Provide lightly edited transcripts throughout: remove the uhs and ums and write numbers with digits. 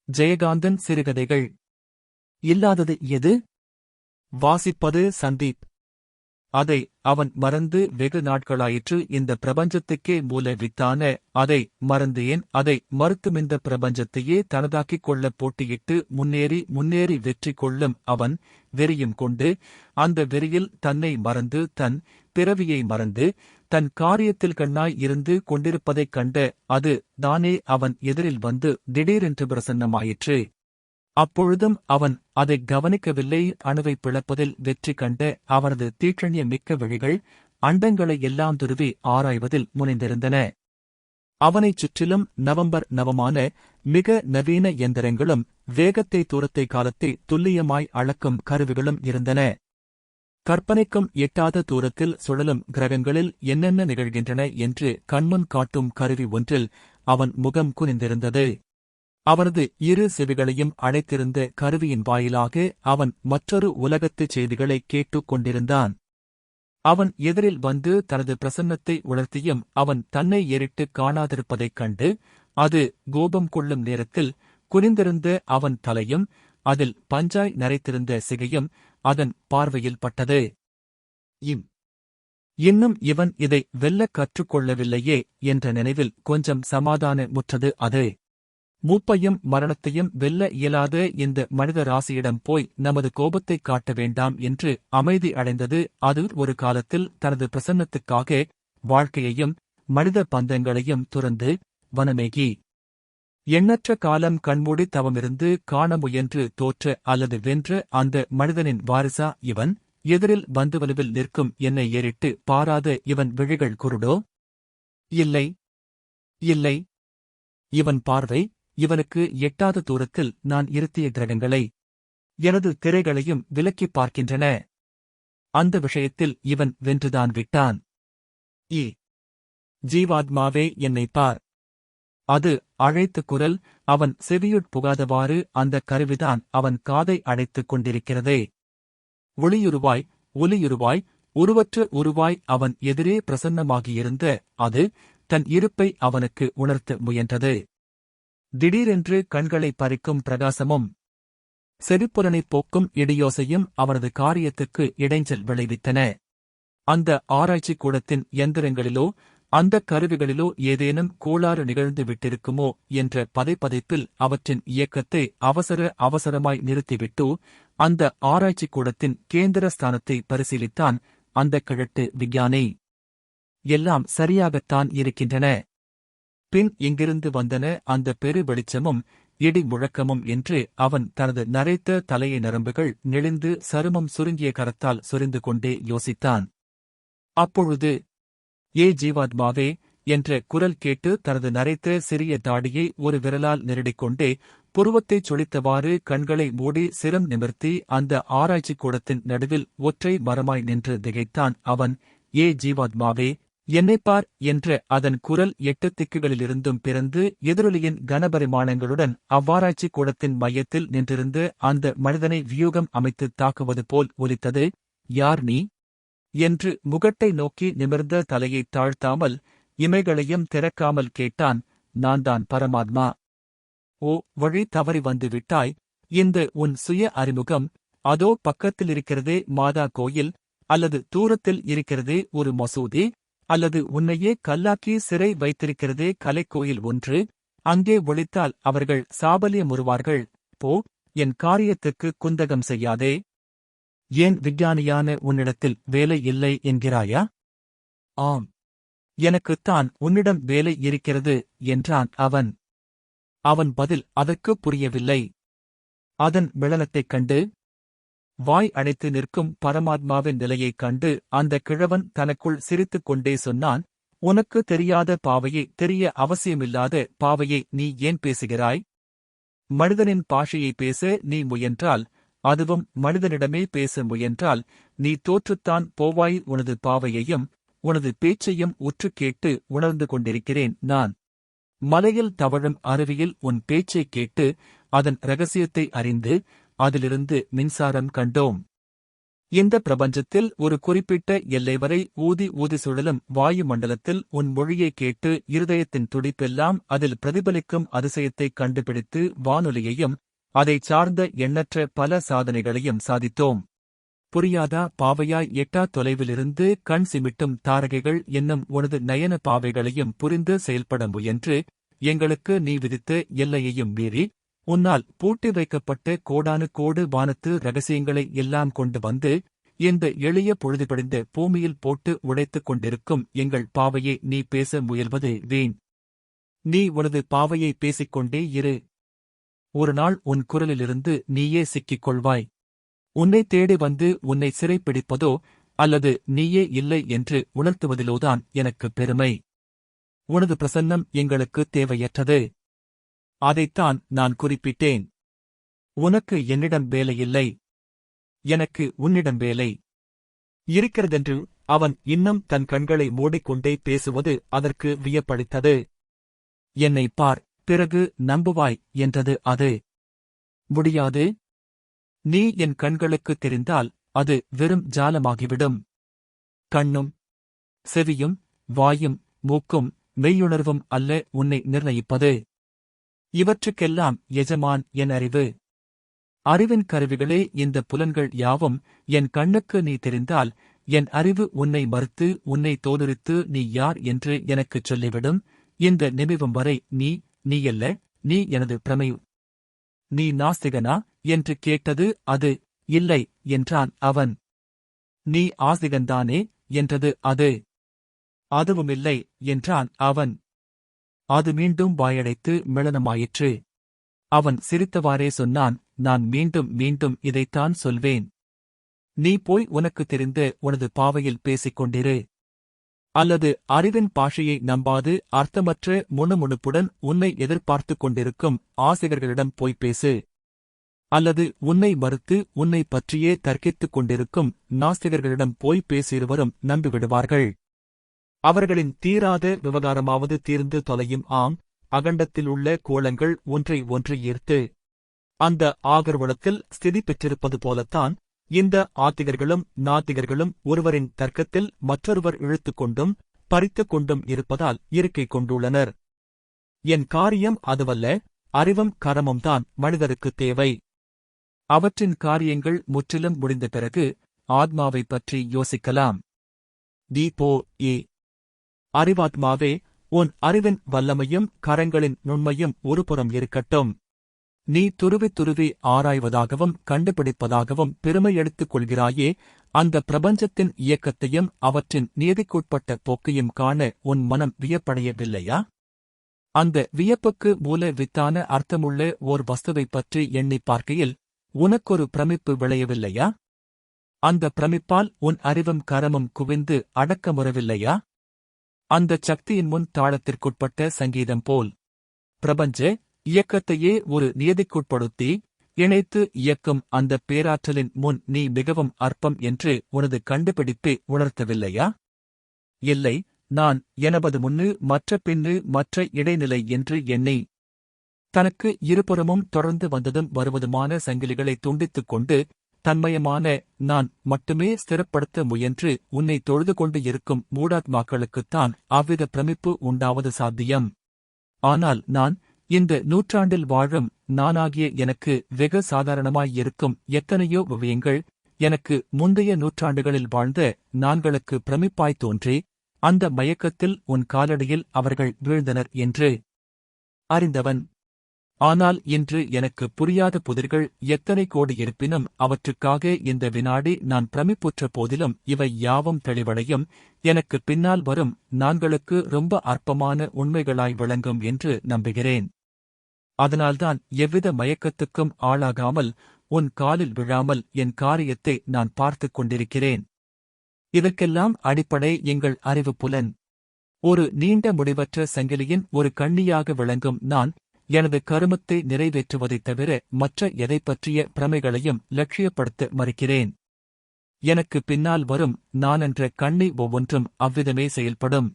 ஜெயகாந்தன் சிறுகதைகள். இல்லாதது எது? வாசிப்பது சந்தீப். அதை அவன் மறந்து வெகு நாட்களாயிற்று. இந்த பிரபஞ்சத்துக்கே மூல வித்தான அதை மறந்து ஏன் அதை மறுத்துமிந்த பிரபஞ்சத்தையே தனதாக்கிக் கொள்ள போட்டியிட்டு முன்னேறி வெற்றி கொள்ளும் அவன் வெறியும் கொண்டு, அந்த வெறியில் தன்னை மறந்து தன் பிறவியை மறந்து தன் காரியத்தில் கண்ணாய் இருந்து கொண்டிருப்பதைக் கண்ட அது தானே அவன் எதிரில் வந்து திடீரென்று பிரசன்னமாயிற்று. அப்பொழுதும் அவன் அதைக் கவனிக்கவில்லை. அணுவைப் பிளப்பதில் வெற்றி கண்ட அவனது தீட்சண்ய மிக்க விழிகள் அண்டங்களை எல்லாம் துருவி ஆராய்வதில் முனைந்திருந்தன. அவனைச் சுற்றிலும் நவமான மிக நவீன எந்திரங்களும் வேகத்தை தூரத்தை காலத்தை துல்லியமாய் அளக்கும் கருவிகளும் இருந்தன. கற்பனைக்கும் எட்டாத தூரத்தில் சுழலும் கிரகங்களில் என்னென்ன நிகழ்கின்றன என்று கண்முன் காட்டும் கருவி ஒன்றில் அவன் முகம் குனிந்திருந்தது. அவனது இரு செவிகளையும் அடைத்திருந்த கருவியின் வாயிலாக அவன் மற்றொரு உலகத்துச் செய்திகளை கேட்டுக் கொண்டிருந்தான். அவன் எதிரில் வந்து தனது பிரசன்னத்தை உணர்த்தியும் அவன் தன்னை ஏறிட்டுக் காணாதிருப்பதைக் கண்டு அது கோபம் கொள்ளும் நேரத்தில் குனிந்திருந்த அவன் தலையும் அதில் பஞ்சாய் நரைத்திருந்த சிகையும் அதன் பார்வையில் பட்டது. இன்னும் இவன் இதை வெல்லக் கற்றுக்கொள்ளவில்லையே என்ற நினைவில் கொஞ்சம் சமாதான முற்றது அது. மூப்பையும் மரணத்தையும் வெல்ல இயலாத இந்த மனித ராசியிடம் போய் நமது கோபத்தைக் காட்ட வேண்டாம் என்று அமைதி அடைந்தது. அது ஒரு காலத்தில் தனது பிரசன்னத்துக்காக வாழ்க்கையையும் மனித பந்தங்களையும் துறந்து வனமேகி எண்ணற்ற காலம் கண்மூடி தவமிருந்து காண முயன்று தோற்ற அல்லது வென்ற அந்த மனிதனின் வாரிசா இவன்? எதிரில் பந்துவலுவில் நிற்கும் என்னை ஏறிட்டு பாராத இவன் விழிகள் குருடோ? இல்லை இல்லை. இவன் பார்வை இவனுக்கு எட்டாத தூரத்தில் நான் இருத்திய கிரகங்களை எனது திரைகளையும் விலக்கிப் பார்க்கின்றன. அந்த விஷயத்தில் இவன் வென்றுதான் விட்டான். ஜீவாத்மாவே என்னைப் பார். அது அழைத்த குரல் அவன் செவியுட் புகாதவாறு அந்த கருவிதான் அவன் காதை அடைத்துக் கொண்டிருக்கிறதே. ஒலியுருவாய் உருவற்ற உருவாய் அவன் எதிரே பிரசன்னமாகியிருந்த அது தன் இருப்பை அவனுக்கு உணர்த்த முயன்றது. திடீரென்று கண்களை பறிக்கும் பிரகாசமும் செவிப்புலனைப் போக்கும் இடியோசையும் அவனது காரியத்துக்கு இடைஞ்சல் விளைவித்தன. அந்த ஆராய்ச்சிக் கூடத்தின் எந்திரங்களிலோ அந்தக் கருவிகளிலோ ஏதேனும் கோளாறு நிகழ்ந்து விட்டிருக்குமோ என்ற பதைப்பதைப்பில் அவற்றின் இயக்கத்தை அவசரமாய் நிறுத்திவிட்டு அந்த ஆராய்ச்சிக் கூடத்தின் கேந்திர ஸ்தானத்தை பரிசீலித்தான் அந்தக் கிழட்டு விஞ்ஞானி. எல்லாம் சரியாகத்தான் இருக்கின்றன. பின் இங்கிருந்து வந்தன அந்த பெரு வெளிச்சமும் இடி முழக்கமும் என்று அவன் தனது நரைத்த தலையை நரம்புகள் நெளிந்து சருமம் சுருங்கிய கரத்தால் சொரிந்து கொண்டே யோசித்தான். அப்பொழுது ஏ ஜீவாத்மாவே என்ற குரல் கேட்டு தனது நரைத்த சிறிய தாடியை ஒரு விரலால் நெருடிக்கொண்டே புருவத்தைச் சொலித்தவாறு கண்களை மூடி சிரம் நிமிர்த்தி அந்த ஆராய்ச்சிக் கூடத்தின் நடுவில் ஒற்றை மரமாய் நின்று திகைத்தான் அவன். ஏ ஜீவாத்மாவே என்னைப்பார் என்ற அதன் குரல் 8 திக்குகளிலிருந்தும் பிறந்து எதிரொலியின் கனபரிமாணங்களுடன் அவ்வாராய்ச்சிக் கூடத்தின் மையத்தில் நின்றிருந்து அந்த மனிதனை வியூகம் அமைத்துத் தாக்குவது போல் ஒலித்தது. யார் நீ? என்று முகட்டை நோக்கி நிமிர்ந்த தலையைத் தாழ்த்தாமல் இமைகளையும் திறக்காமல் கேட்டான். நான்தான் பரமாத்மா. ஓ, வழி தவறி வந்து விட்டாய். இந்த உன் சுய அறிமுகம் அதோ பக்கத்திலிருக்கிறதே மாதா கோயில், அல்லது தூரத்தில் இருக்கிறதே ஒரு மசூதி, அல்லது உன்னையே கல்லாக்கி சிறை வைத்திருக்கிறதே கலைக்கோயில் ஒன்று. அங்கே ஒளித்தால் அவர்கள் சாபல்யமுறுவார்கள். போ, என் காரியத்துக்கு குந்தகம் செய்யாதே. ஏன் விஞ்ஞானியான உன்னிடத்தில் வேலை இல்லை என்கிறாயா? ஆம், எனக்குத்தான் உன்னிடம் வேலை இருக்கிறது என்றான் அவன். அவன் பதில் அதற்குப் புரியவில்லை. அதன் விளனத்தைக் கண்டு வாய் அடைத்து நிற்கும் பரமாத்மாவின் நிலையைக் கண்டு அந்த கிழவன் தனக்குள் சிரித்துக் கொண்டே சொன்னான். உனக்கு தெரியாத பாவையை, தெரிய அவசியமில்லாத பாவையை நீ ஏன் பேசுகிறாய்? மனிதனின் பாஷையை பேச நீ முயன்றால், அதுவும் மனிதனிடமே பேச முயன்றால் நீ தோற்றுத்தான் போவாய். உனது பாவையையும் உனது பேச்சையும் உற்றுக் கேட்டு உணர்ந்து கொண்டிருக்கிறேன் நான். மலையில் தவழும் அருவியில் உன் பேச்சைக் கேட்டு அதன் இரகசியத்தை அறிந்து அதிலிருந்து மின்சாரம் கண்டோம். இந்த பிரபஞ்சத்தில் ஒரு குறிப்பிட்ட எல்லை வரை ஊதி ஊதி சுழலும் வாயு மண்டலத்தில் உன் மொழியை கேட்டு இருதயத்தின் துடிப்பெல்லாம் அதில் பிரதிபலிக்கும் அதிசயத்தைக் கண்டுபிடித்து வானொலியையும் அதைச் சார்ந்த எண்ணற்ற பல சாதனைகளையும் சாதித்தோம். புரியாதா பாவையாய் எட்டா தொலைவிலிருந்து கண் சிமிட்டும் தாரகைகள் என்னும் உனது நயன பாவைகளையும் புரிந்து செயல்பட முயன்று எங்களுக்கு நீ விதித்த எல்லையையும் மீறி உன்னால் பூட்டி வைக்கப்பட்ட கோடானு கோடு வானத்து ரகசியங்களை எல்லாம் கொண்டு வந்து இந்த எளிய பொழுதுபடிந்த பூமியில் போட்டு உடைத்துக் கொண்டிருக்கும் எங்கள் பாவையை நீ பேச முயல்வது வீண். நீ உனது பாவையை பேசிக்கொண்டே இரு. ஒரு நாள் உன் குரலிலிருந்து நீயே சிக்கிக் கொள்வாய். உன்னை தேடி வந்து உன்னை சிறைப்பிடிப்பதோ அல்லது நீயே இல்லை என்று உணர்த்துவதிலோதான் எனக்கு பெருமை. உனது பிரசன்னம் எங்களுக்கு தேவையற்றது. அதைத்தான் நான் குறிப்பிட்டேன். உனக்கு என்னிடம் வேலையில்லை, எனக்கு உன்னிடம் வேலை இருக்கிறதென்று அவன் இன்னும் தன் கண்களை மூடிக்கொண்டே பேசுவது அதற்கு வியப்பளித்தது. என்னைப் பார், பிறகு நம்புவாய் என்றது அது. முடியாது. நீ என் கண்களுக்குத் தெரிந்தால் அது வெறும் ஜாலமாகிவிடும். கண்ணும் செவியும் வாயும் மூக்கும் மெய்யுணர்வும் அல்ல உன்னை நிர்ணயிப்பது. இவற்றுக்கெல்லாம் எஜமான் என் அறிவு. அறிவின் கருவிகளே இந்த புலன்கள் யாவும். என் கண்ணுக்கு நீ தெரிந்தால் என் அறிவு உன்னை மறுத்து உன்னை தோலுரித்து நீ யார் என்று எனக்குச் சொல்லிவிடும். இந்த நிமிவும் வரை நீயல்ல, நீ எனது பிரமை. நீ நாஸ்திகனா என்று கேட்டது அது. இல்லை என்றான் அவன். நீ ஆஸ்திகன்தானே என்றது அது. அதுவுமில்லை என்றான் அவன். அது மீண்டும் வாயடைத்து மிளனமாயிற்று. அவன் சிரித்தவாறே சொன்னான், நான் மீண்டும் மீண்டும் இதைத்தான் சொல்வேன். நீ போய் உனக்குத் தெரிந்த உனது பாவையில் பேசிக் கொண்டிரு. அல்லது அறிவின் பாஷையை நம்பாது அர்த்தமற்ற முணுமுணுப்புடன் உன்னை எதிர்பார்த்துக் கொண்டிருக்கும் ஆசிரியர்களிடம் போய் பேசு. அல்லது உன்னை மறுத்து உன்னை பற்றியே தர்க்கித்துக் கொண்டிருக்கும் நாஸ்திகர்களிடம் போய் பேசியிருவரும் நம்பிவிடுவார்கள். அவர்களின் தீராத விவகாரமாவது தீர்ந்து தொலையும். அகண்டத்திலுள்ள கோளங்கள் ஒன்றை ஒன்று ஈர்த்து அந்த ஆகர்வலத்தில் ஸ்திதி பெற்றிருப்பது போலத்தான் இந்த ஆத்திகர்களும் நாத்திகர்களும் ஒருவரின் தர்க்கத்தில் மற்றொருவர் இழுத்துக் கொண்டும் பறித்துக் கொண்டும் இருப்பதால் இருக்கை கொண்டுள்ளனர். என் காரியம் அதுவல்ல, அறிவும் கரமும்தான் மனிதருக்குத் தேவை. அவற்றின் காரியங்கள் முற்றிலும் முடிந்த பிறகு ஆத்மாவைப் பற்றி யோசிக்கலாம். அறிவாத்மாவே, உன் அறிவின் வல்லமையும் கரங்களின் நுண்மையும் ஒருபுறம் இருக்கட்டும். நீ துருவித் துருவி ஆராய்வதாகவும் கண்டுபிடிப்பதாகவும் பெருமையெடுத்துக் கொள்கிறாயே, அந்த பிரபஞ்சத்தின் இயக்கத்தையும் அவற்றின் நீதிக்குட்பட்ட போக்கையும் காண உன் மனம் வியப்படையவில்லையா? அந்த வியப்புக்கு மூல வித்தான அர்த்தமுள்ள ஓர் வஸ்துவைப் பற்றி எண்ணிப் பார்க்கையில் உனக்கொரு பிரமிப்பு விளையவில்லையா? அந்த பிரமிப்பால் உன் அறிவும் கரமும் குவிந்து அடக்கமுறவில்லையா? அந்தச் சக்தியின் முன் தாளத்திற்குட்பட்ட சங்கீதம் போல் பிரபஞ்ச இயக்கத்தையே ஒரு நியதிக்குட்படுத்தி இணைத்து இயக்கும் அந்தப் பேராற்றலின் முன் நீ மிகவும் அற்பம் என்று உனது கண்டுபிடிப்பை உணர்த்தவில்லையா? இல்லை, நான் எனபது முன்னு மற்ற பின்னு மற்ற இடைநிலை என்று எண்ணி தனக்கு இருபுறமும் தொடர்ந்து வந்ததும் வருவதுமான சங்கிலிகளை துண்டித்துக் கொண்டு தன்மயமான நான் மட்டுமே ஸ்திரப்படுத்த முயன்று உன்னை தொழுது கொண்டு இருக்கும் மூடாத்மாக்களுக்குத்தான் அவ்வித பிரமிப்பு உண்டாவது சாத்தியம். ஆனால் நான், இந்த நூற்றாண்டில் வாழும் நானாகிய எனக்கு வெகு சாதாரணமாயிருக்கும் எத்தனையோ விவயங்கள் எனக்கு முந்தைய நூற்றாண்டுகளில் வாழ்ந்த நான்களுக்கு பிரமிப்பாய்த் தோன்றி அந்த மயக்கத்தில் உன் காலடியில் அவர்கள் வீழ்ந்தனர் என்று அறிந்தவன். ஆனால் இன்று எனக்கு புரியாத புதிர்கள் எத்தனை கோடி இருப்பினும் அவற்றுக்காக இந்த வினாடி நான் பிரமிப்புற்ற போதிலும் இவை யாவும் தெளிவடையும், எனக்கு பின்னால் வரும் நான்களுக்கு ரொம்ப அற்பமான உண்மைகளாய் விளங்கும் என்று நம்புகிறேன். அதனால்தான் எவ்வித மயக்கத்துக்கும் ஆளாகாமல் உன் காலில் விழாமல் என் காரியத்தை நான் பார்த்துக் கொண்டிருக்கிறேன். இதற்கெல்லாம் அடிப்படை எங்கள் அறிவு புலன். ஒரு நீண்ட முடிவற்ற சங்கிலியின் ஒரு கண்ணியாக விளங்கும் நான் எனது கருமத்தை நிறைவேற்றுவதைத் தவிர மற்ற எதைப் பற்றிய பிரமைகளையும் லட்சியப்படுத்த மறுக்கிறேன். எனக்கு பின்னால் வரும் நானென்ற கண்ணி ஒவ்வொன்றும் அவ்விதமே செயல்படும்.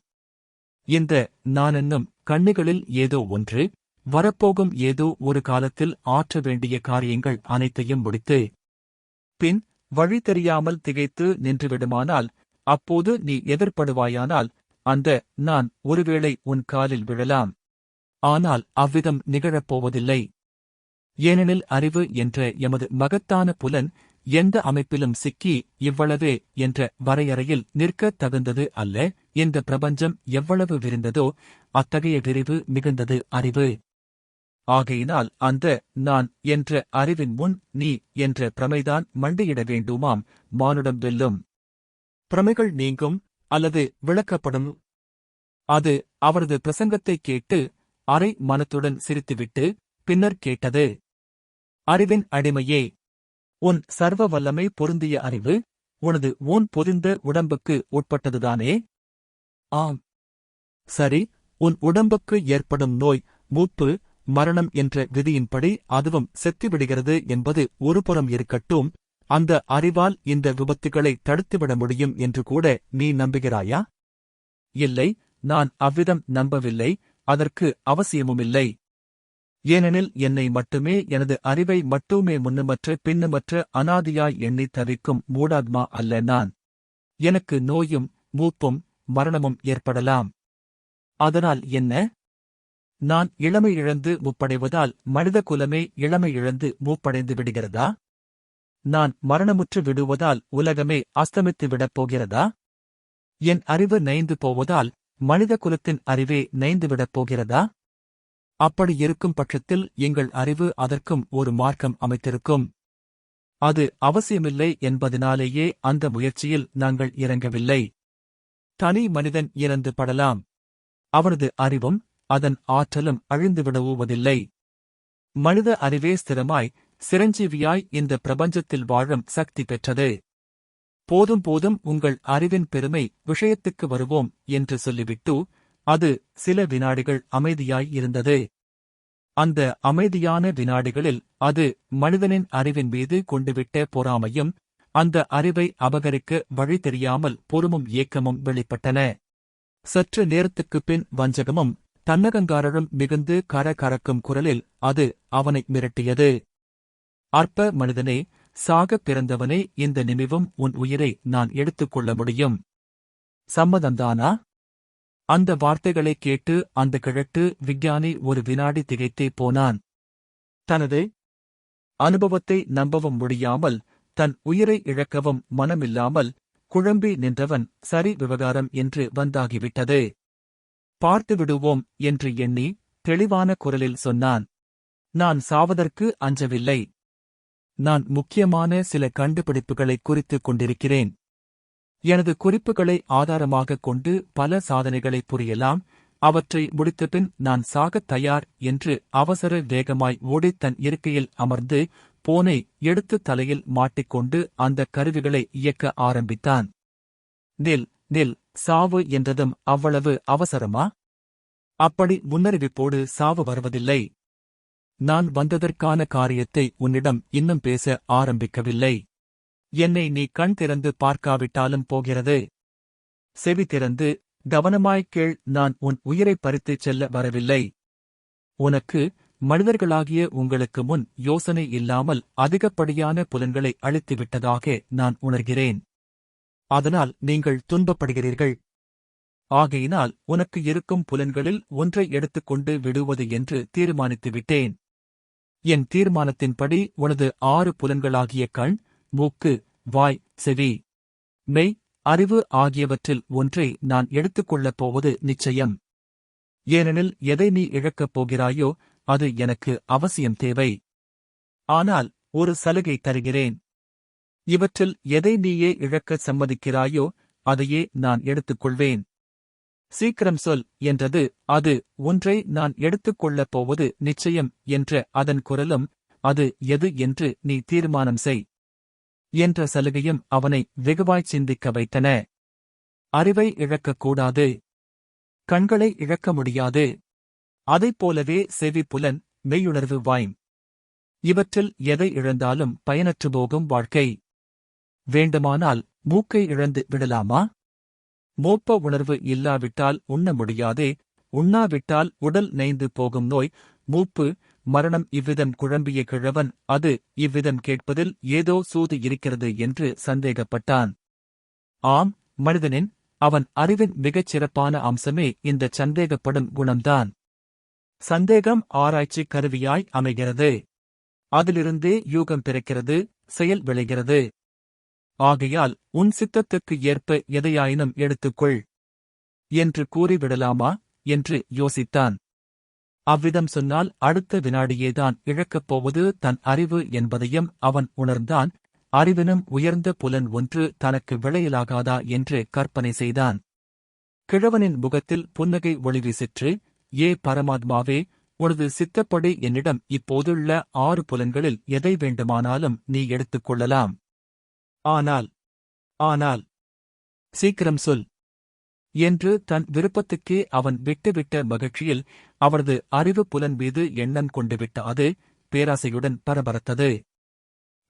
இந்த நானென்னும் கண்ணிகளில் ஏதோ ஒன்று வரப்போகும் ஏதோ ஒரு காலத்தில் ஆற்ற வேண்டிய காரியங்கள் அனைத்தையும் முடித்து பின் வழி தெரியாமல் திகைத்து நின்றுவிடுமானால், அப்போது நீ எதிர்ப்படுவாயானால், அந்த நான் ஒருவேளை உன் காலில் விழலாம். ஆனால் அவ்விதம் நிகழப்போவதில்லை. ஏனெனில் அறிவு என்ற எமது மகத்தான புலன் எந்த அமைப்பிலும் சிக்கி இவ்வளவே என்ற வரையறையில் நிற்கத் தகுந்தது அல்ல. இந்த பிரபஞ்சம் எவ்வளவு விரிந்ததோ அத்தகைய விரிவு மிகுந்தது அறிவு. ஆகையினால் அந்த நான் என்ற அறிவின் முன் நீ என்ற பிரமைதான் மண்டியிட வேண்டுமாம். மானுடம் வெல்லும். பிரமைகள் நீங்கும் அல்லது விளக்கப்படும். அது அவரது பிரசங்கத்தைக் கேட்டு அரை மனத்துடன் சிரித்துவிட்டு பின்னர் கேட்டது. அறிவின் அடிமையே, உன் சர்வ வல்லமை பொருந்திய அறிவு உனது ஊன் பொதிந்த உடம்புக்கு உட்பட்டதுதானே? ஆம். சரி, உன் உடம்புக்கு ஏற்படும் நோய், மூப்பு, மரணம் என்ற விதியின்படி அதுவும் செத்துவிடுகிறது என்பது ஒருபுறம் இருக்கட்டும், அந்த அறிவால் இந்த விபத்துகளை தடுத்துவிட முடியும் என்று கூட நீ நம்புகிறாயா? இல்லை, நான் அவ்விதம் நம்பவில்லை. அதற்கு அவசியமுமில்லை. ஏனெனில் என்னை மட்டுமே, எனது அறிவை மட்டுமே முன்னுமற்ற பின்னுமற்ற அனாதியாய் எண்ணி தவிக்கும் மூடாத்மா அல்ல நான். எனக்கு நோயும் மூப்பும் மரணமும் ஏற்படலாம். அதனால் என்ன? நான் இளமை இழந்து மூப்படைவதால் மனித குலமே இளமை இழந்து மூப்படைந்து விடுகிறதா? நான் மரணமுற்று விடுவதால் உலகமே அஸ்தமித்து விடப் போகிறதா? என் அறிவு நைந்து போவதால் மனித குலத்தின் அறிவே நைந்துவிடப் போகிறதா? அப்படி இருக்கும் பட்சத்தில் எங்கள் அறிவு அதற்கும் ஒரு மார்க்கம் அமைத்திருக்கும். அது அவசியமில்லை என்பதனாலேயே அந்த முயற்சியில் நாங்கள் இறங்கவில்லை. தனி மனிதன் இறந்து படலாம். அவனது அறிவும் அதன் ஆற்றலும் அழிந்துவிடுவதில்லை. மனித அறிவே ஸ்திரமாய் சிரஞ்சீவியாய் இந்த பிரபஞ்சத்தில் வாழும் சக்தி பெற்றது. போதும் போதும், உங்கள் அறிவின் பெருமை விஷயத்துக்கு வருவோம் என்று சொல்லிவிட்டு அது சில வினாடிகள் அமைதியாய் இருந்தது. அந்த அமைதியான வினாடிகளில் அது மனிதனின் அறிவின் மீது கொண்டுவிட்ட பொறாமையும் அந்த அறிவை அபகரிக்க வழி தெரியாமல் பொறுமும் ஏக்கமும் வெளிப்பட்டன. சற்று நேரத்துக்குப் பின் வஞ்சகமும் தன்னகங்காரரும் மிகுந்து கரகரக்கும் குரலில் அது அவனை மிரட்டியது. அற்ப மனிதனே, சாகப் பிறந்தவனே, இந்த நிமிவும் உன் உயிரை நான் எடுத்துக்கொள்ள முடியும். சம்மதந்தானா? அந்த வார்த்தைகளைக் கேட்டு அந்த கிழட்டு விஞ்ஞானி ஒரு வினாடி திகைத்தே போனான். தனது அனுபவத்தை நம்பவும் முடியாமல், தன் உயிரை இழக்கவும் மனமில்லாமல் குழம்பி நின்றவன், சரி, விவகாரம் என்று வந்தாகிவிட்டது. பார்த்து விடுவோம் என்று எண்ணி தெளிவான குரலில் சொன்னான். நான் சாவதற்கு அஞ்சவில்லை. நான் முக்கியமான சில கண்டுபிடிப்புகளைக் குறித்துக் கொண்டிருக்கிறேன். எனது குறிப்புகளை ஆதாரமாகக் கொண்டு பல சாதனைகளை புரியலாம். அவற்றை முடித்தபின் நான் சாகத் தயார் என்று அவசர வேகமாய் ஓடித் தன் இருக்கையில் அமர்ந்து போனை எடுத்து தலையில் மாட்டிக்கொண்டு அந்த கருவிகளை இயக்க ஆரம்பித்தான். நில், நில், சாவு என்றதும் அவ்வளவு அவசரமா? அப்படி முன்னறிவிப்போடு சாவு வருவதில்லை. நான் வந்ததற்கான காரியத்தை உன்னிடம் இன்னும் பேச ஆரம்பிக்கவில்லை. என்னை நீ கண் திறந்து பார்க்காவிட்டாலும் போகிறது. செவி திறந்து கவனமாய்க் கேள். நான் உன் உயிரைப் பறித்துச் செல்ல வரவில்லை. உனக்கு, மனிதர்களாகிய உங்களுக்கு முன் யோசனை இல்லாமல் அதிகப்படியான புலன்களை அளித்துவிட்டதாக நான் உணர்கிறேன். அதனால் நீங்கள் துன்பப்படுகிறீர்கள். ஆகையினால் உனக்கு இருக்கும் புலன்களில் ஒன்றை எடுத்துக்கொண்டு விடுவது என்று தீர்மானித்துவிட்டேன். என் தீர்மானத்தின்படி உனது 6 புலன்களாகிய கண், மூக்கு, வாய், செவி, மெய், அறிவு ஆகியவற்றில் ஒன்றை நான் எடுத்துக்கொள்ளப் போவது நிச்சயம். ஏனெனில் எதை நீ இழக்கப் போகிறாயோ அது எனக்கு அவசியம் தேவை. ஆனால் ஒரு சலுகை தருகிறேன். இவற்றில் எதை நீயே இழக்கச் சம்மதிக்கிறாயோ அதையே நான் எடுத்துக்கொள்வேன். சீக்கிரம் சொல் என்றது. அது ஒன்றை நான் எடுத்துக்கொள்ளப் போவது நிச்சயம் என்ற அதன் குரலும், அது எது என்று நீ தீர்மானம் செய் என்ற சலுகையும் அவனை வெகுவாய்ச் சிந்திக்க வைத்தன. அறிவை இழக்கக்கூடாது. கண்களை இழக்க முடியாது. அதைப்போலவே செவி புலன், மெய்யுணர்வு, வாய், இவற்றில் எதை இழந்தாலும் பயனற்று போகும் வாழ்க்கை. வேண்டுமானால் மூக்கை இழந்து விடலாமா? மோப்ப உணர்வு இல்லாவிட்டால் உண்ண முடியாதே. உண்ணாவிட்டால் உடல் நைந்து போகும் நோய், மூப்பு, மரணம் இவ்விதம் குழம்பிய கிழவன் அது இவ்விதம் கேட்பதில் ஏதோ சூது இருக்கிறது என்று சந்தேகப்பட்டான். ஆம், மனிதனின் அவன் அறிவின் மிகச் சிறப்பான அம்சமே இந்த சந்தேகப்படும் குணம்தான். சந்தேகம் ஆராய்ச்சி கருவியாய் அமைகிறது. அதிலிருந்தே யூகம் பிறக்கிறது, செயல் விளைகிறது. ஆகையால் உன் சித்தத்துக்கு ஏற்ப எதையாயினும் எடுத்துக்கொள் என்று கூறிவிடலாமா என்று யோசித்தான். அவ்விதம் சொன்னால் அடுத்த வினாடியேதான் இழக்கப் போவது தன் அறிவு என்பதையும் அவன் உணர்ந்தான். அறிவினும் உயர்ந்த புலன் ஒன்று தனக்கு விளையலாகாதா என்று கற்பனை செய்தான். கிழவனின் முகத்தில் புன்னகை ஒளிவீசிற்று. ஏ பரமாத்மாவே, உனது சித்தப்படி என்னிடம் இப்போதுள்ள 6 புலன்களில் எதை வேண்டுமானாலும் நீ எடுத்துக் கொள்ளலாம். ஆனால் சீக்கிரம் சொல் என்று தன் விருப்பத்துக்கே அவன் விட்டுவிட்ட மகிழ்ச்சியில் அவரது அறிவு புலன் மீது எண்ணம் கொண்டுவிட்ட அது பேராசையுடன் பரபரத்தது.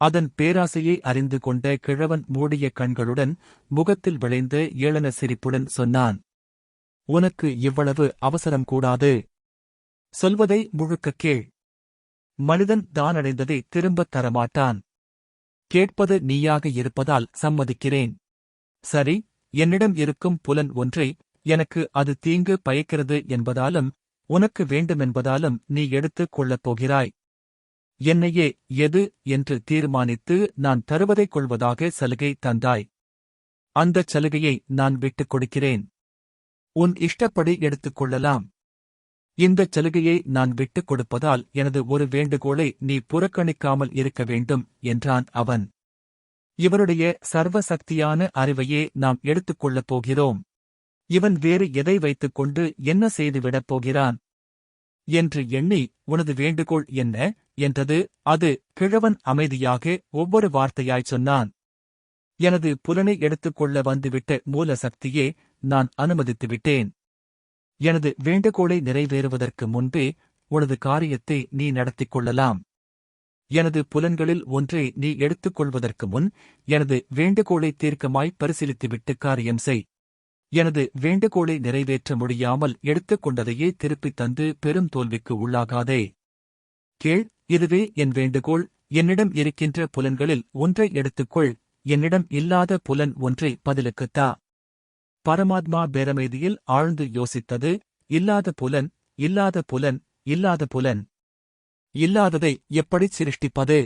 அதன் பேராசையை அறிந்து கொண்ட கிழவன் மூடிய கண்களுடன் முகத்தில் விளைந்த ஏளன சிரிப்புடன் சொன்னான், உனக்கு இவ்வளவு அவசரம் கூடாது. சொல்வதை முழுக்கக் கேள். மனிதன் தானடைந்ததை திரும்பத் தரமாட்டான். கேட்பது நீயாக இருப்பதால் சம்மதிக்கிறேன். சரி, என்னிடம் இருக்கும் புலன் ஒன்றை எனக்கு அது தீங்கு பயக்கிறது என்பதாலும் உனக்கு வேண்டுமென்பதாலும் நீ எடுத்துக் கொள்ளப் போகிறாய். என்னையே எது என்று தீர்மானித்து நான் தருவதைக் கொள்வதாக சலுகை தந்தாய். அந்தச் சலுகையை நான் விட்டுக் கொடுக்கிறேன். உன் இஷ்டப்படி எடுத்துக் கொள்ளலாம். இந்தச் சலுகையை நான் விட்டுக் கொடுப்பதால் எனது ஒரு வேண்டுகோளை நீ புறக்கணிக்காமல் இருக்க வேண்டும் என்றான் அவன். இவனுடைய சர்வசக்தியான அறிவையே நாம் எடுத்துக் கொள்ளப் போகிறோம். இவன் வேறு எதை வைத்துக்கொண்டு என்ன செய்துவிடப் போகிறான் என்று எண்ணி, உனது வேண்டுகோள் என்ன என்றது அது. கிழவன் அமைதியாக ஒவ்வொரு வார்த்தையாய்ச் சொன்னான். எனது புலனை எடுத்துக்கொள்ள வந்துவிட்ட மூல சக்தியே, நான் அனுமதித்துவிட்டேன். எனது வேண்டுகோளை நிறைவேறுவதற்கு முன்பே உனது காரியத்தை நீ நடத்திக் கொள்ளலாம். எனது புலன்களில் ஒன்றை நீ எடுத்துக்கொள்வதற்கு முன் எனது வேண்டுகோளை தீர்க்கமாய் பரிசீலித்துவிட்டு காரியம் செய். எனது வேண்டுகோளை நிறைவேற்ற முடியாமல் எடுத்துக்கொண்டதையே திருப்பித் தந்து பெரும் தோல்விக்கு உள்ளாகாதே. கேள், இதுவே என் வேண்டுகோள். என்னிடம் இருக்கின்ற புலன்களில் ஒன்றை எடுத்துக்கொள். என்னிடம் இல்லாத புலன் ஒன்றை பதிலுக்குத்தா. பரமாத்மா பேரமைதியில் ஆழ்ந்து யோசித்தது. இல்லாத புலன், இல்லாத புலன், இல்லாத புலன். இல்லாததை எப்படிச் சிருஷ்டிப்பது?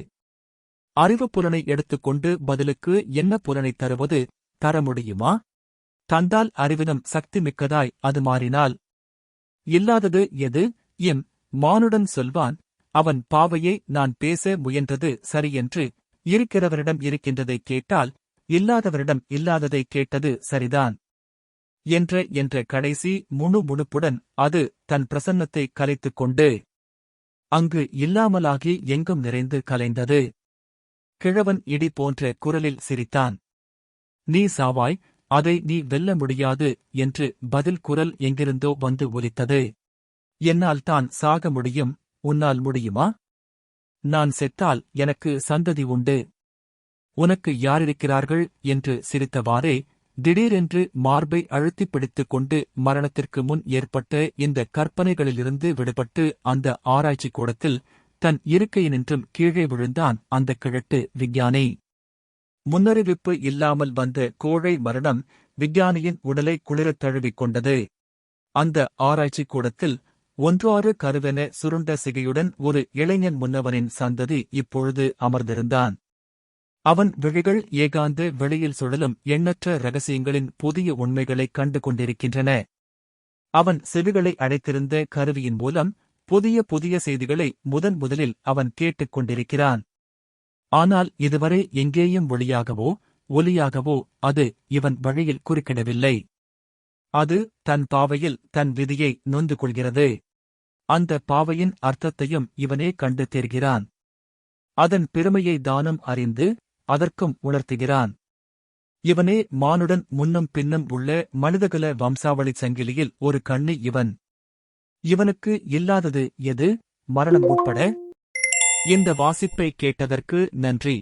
அறிவு புலனை எடுத்துக்கொண்டு பதிலுக்கு என்ன புலனைத் தருவது? தர முடியுமா? தந்தால் அறிவினும் சக்தி மிக்கதாய் அது மாறினால் இல்லாதது எது? மானுடன் சொல்வான். அவன் பாவையை நான் பேச முயன்றது சரியென்று. இருக்கிறவரிடம் இருக்கின்றதைக் கேட்டால் இல்லாதவரிடம் இல்லாததைக் கேட்டது சரிதான் என்ற கடைசி முணுமுணுப்புடன் அது தன் பிரசன்னத்தை கலைத்துக் கொண்டு அங்கு இல்லாமலாகி எங்கும் நிறைந்து கலைந்தது. கிழவன் இடி போன்ற குரலில் சிரித்தான். நீ சாவாய், அதை நீ வெல்ல முடியாது என்று பதில் குரல் எங்கிருந்தோ வந்து ஒலித்தது. என்னால் தான் சாக முடியும், உன்னால் முடியுமா? நான் செத்தால் எனக்கு சந்ததி உண்டு. உனக்கு யாரிருக்கிறார்கள் என்று சிரித்தவாறே திடீரென்று மார்பை அழுத்திப் பிடித்துக் கொண்டு மரணத்திற்கு முன் ஏற்பட்ட இந்த கற்பனைகளிலிருந்து விடுபட்டு அந்த ஆராய்ச்சி கூடத்தில் தன் இருக்கையினின்றும் கீழே விழுந்தான் அந்த கிழட்டு விஞ்ஞானி. முன்னறிவிப்பு இல்லாமல் வந்த கோழை மரணம் விஞ்ஞானியின் உடலை குளிரத் தழுவிக் கொண்டது. அந்த ஆராய்ச்சி கூடத்தில் 1 கருவென சுருண்ட சிகையுடன் ஒரு இளைஞன் முன்னவனின் சந்ததி இப்பொழுது அமர்ந்திருந்தான். அவன் விழிகள் ஏகாந்த வெளியில் சுழலும் எண்ணற்ற இரகசியங்களின் புதிய உண்மைகளைக் கண்டு கொண்டிருக்கின்றன. அவன் செவிகளை அடைத்திருந்த கருவியின் மூலம் புதிய புதிய செய்திகளை முதலில் அவன் கேட்டுக் கொண்டிருக்கிறான். ஆனால் இதுவரை எங்கேயும் ஒளியாகவோ ஒலியாகவோ அது இவன் வழியில் குறுக்கிடவில்லை. அது தன் பாவையில் தன் விதியை நொந்து கொள்கிறது. அந்த பாவையின் அர்த்தத்தையும் இவனே கண்டு தேர்கிறான். அதன் பெருமையை தானும் அறிந்து அதற்கும் உணர்த்துகிறான். இவனே மானுடன் முன்னும் பின்னும் உள்ள மனிதகுல வம்சாவளிச் சங்கிலியில் ஒரு கண்ணி இவன். இவனுக்கு இல்லாதது எது? மரணம் உட்பட. இந்த வாசிப்பை கேட்டதற்கு நன்றி.